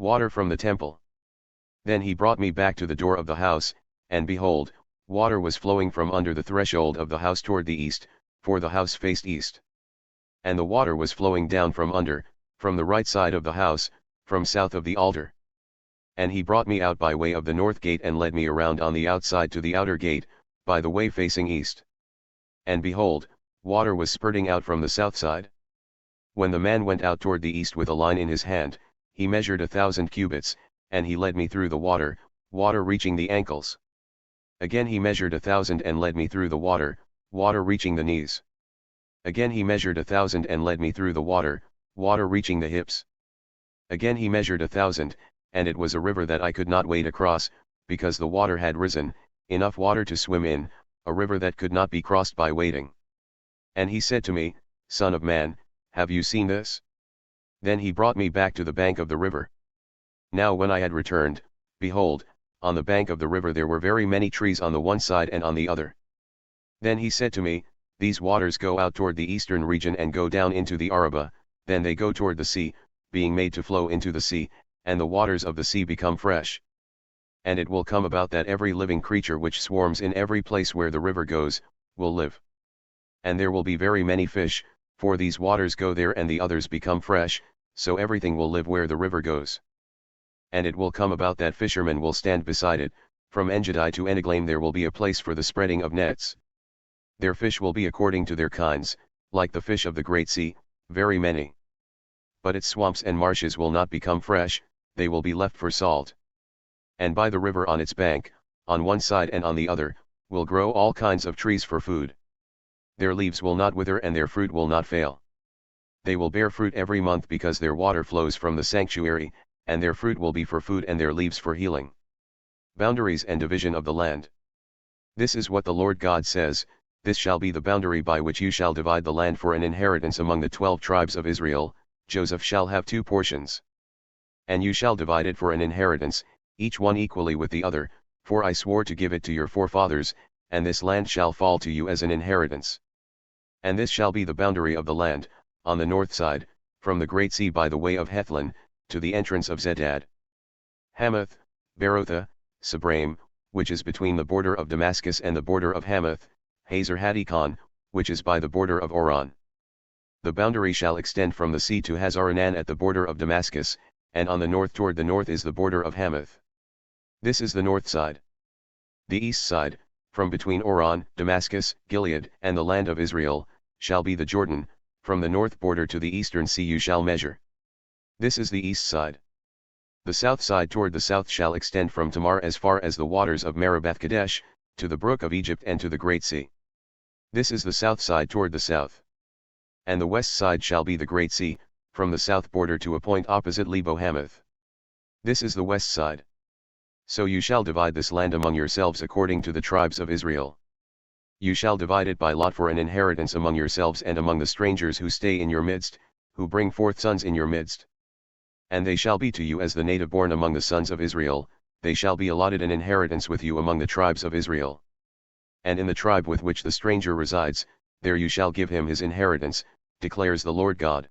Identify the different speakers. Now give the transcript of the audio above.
Speaker 1: water from the temple. Then he brought me back to the door of the house, and behold, water was flowing from under the threshold of the house toward the east, for the house faced east. And the water was flowing down from under, from the right side of the house, from south of the altar. And he brought me out by way of the north gate and led me around on the outside to the outer gate, by the way facing east. And behold, water was spurting out from the south side. When the man went out toward the east with a line in his hand, he measured 1,000 cubits, and he led me through the water, water reaching the ankles. Again he measured 1,000 and led me through the water, water reaching the knees. Again he measured 1,000 and led me through the water, water reaching the hips. Again he measured 1,000, and it was a river that I could not wade across, because the water had risen, enough water to swim in, a river that could not be crossed by wading. And he said to me, Son of man, have you seen this? Then he brought me back to the bank of the river. Now when I had returned, behold, on the bank of the river there were very many trees on the one side and on the other. Then he said to me, These waters go out toward the eastern region and go down into the Arabah, then they go toward the sea, being made to flow into the sea, and the waters of the sea become fresh. And it will come about that every living creature which swarms in every place where the river goes, will live. And there will be very many fish, for these waters go there and the others become fresh, so everything will live where the river goes. And it will come about that fishermen will stand beside it, from Engedi to Eneglaim there will be a place for the spreading of nets. Their fish will be according to their kinds, like the fish of the great sea, very many. But its swamps and marshes will not become fresh, they will be left for salt. And by the river on its bank, on one side and on the other, will grow all kinds of trees for food. Their leaves will not wither and their fruit will not fail. They will bear fruit every month because their water flows from the sanctuary, and their fruit will be for food and their leaves for healing. Boundaries and division of the land. This is what the Lord God says, This shall be the boundary by which you shall divide the land for an inheritance among the 12 tribes of Israel. Joseph shall have 2 portions. And you shall divide it for an inheritance, each one equally with the other, for I swore to give it to your forefathers, and this land shall fall to you as an inheritance. And this shall be the boundary of the land, on the north side, from the great sea by the way of Hethlon, to the entrance of Zedad. Hamath, Berotha, Sabraim, which is between the border of Damascus and the border of Hamath, Hazer Hadikon, which is by the border of Oran. The boundary shall extend from the sea to Hazaranan at the border of Damascus, and on the north toward the north is the border of Hamath. This is the north side. The east side, from between Oran, Damascus, Gilead, and the land of Israel, shall be the Jordan, from the north border to the eastern sea you shall measure. This is the east side. The south side toward the south shall extend from Tamar as far as the waters of Meribeth Kadesh, to the brook of Egypt and to the great sea. This is the south side toward the south. And the west side shall be the great sea, from the south border to a point opposite Lebo Hamath. This is the west side. So you shall divide this land among yourselves according to the tribes of Israel. You shall divide it by lot for an inheritance among yourselves and among the strangers who stay in your midst, who bring forth sons in your midst. And they shall be to you as the native born among the sons of Israel, they shall be allotted an inheritance with you among the tribes of Israel. And in the tribe with which the stranger resides, there you shall give him his inheritance, declares the Lord God.